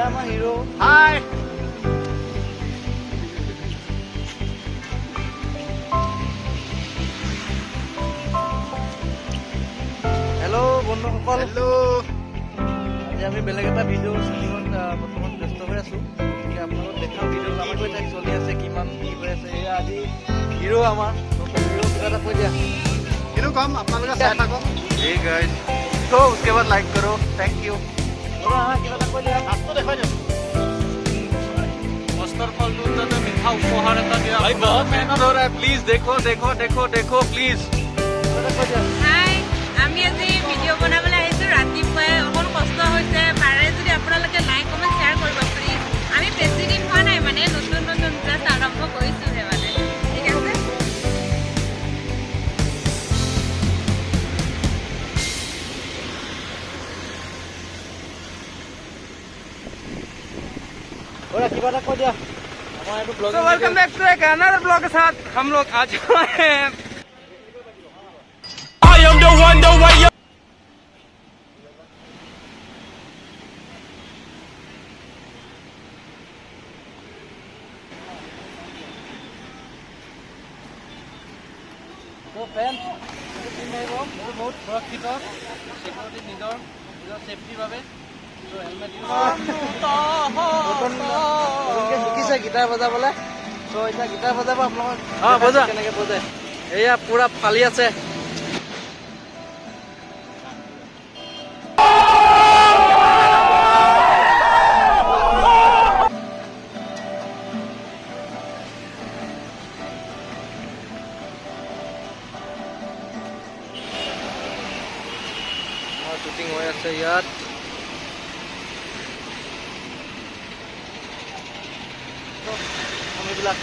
এয়া আমাৰ hero. Hi hello' বন্ধুসকল, হেল্ল' আজি আমি বেলেগ এটা ভিডিঅ' শ্বুটিঙত বৰ্তমান ব্যস্ত হৈ আছোঁ। গতিকে আপোনালোকক দেখাওঁ ভিডিঅ' আমাকো এতিয়া চলি আছে, কিমান কি হৈ আছে। এয়া আজি হিৰো আমাৰ নতুন হিৰো, কিবা এটা কৈ দিয়া। কিন্তু কম আপোনালোকে চাই থাকক। Hey guys, so उसके बाद लाइक करो, थैंक यू। কিবা এটা কৈ দিয়া। হাতটো দেখুৱাই দিয়ক। কষ্টৰ ফল দুটাতে মিঠা উপহাৰ এটা দিয়া। ভাই বহুত মেহনত हो रहा है, प्लीज देखो देखो देखो देखो प्लीज। হাই, আমি আজি ভিডিঅ' বনাবলৈ আহিছোঁ। ৰাতিপুৱাই অকণ কষ্ট হৈছে, পাৰে যদি আপোনালোকে লাইক কমেণ্ট শ্বেয়াৰ কৰিব প্লিজ। আমি বেছি দিন হোৱা নাই, মানে নতুন নতুন জাষ্ট আৰম্ভ কৰিছোঁহে মানে, ঠিক আছে। किबा এটা কৈ দিয়া। আমাৰ এইটো blog. So welcome back to एक another vlog के साथ हम लोग आज हैं। I am the one, the way you তো ফ্ৰেণ্ডছ, বহুত সুৰক্ষিত, চিকিউৰিটি নিজৰ ছেফটিৰ বাবে। শিকিছে গিটাৰ বজাবলৈ, ত' এতিয়া গিটাৰ বজাব আপোনালোকক কেনেকৈ বজায়। এয়া পুৰা ফালি আছে। শ্বুটিং হৈ আছে ইয়াত। এইবিলাক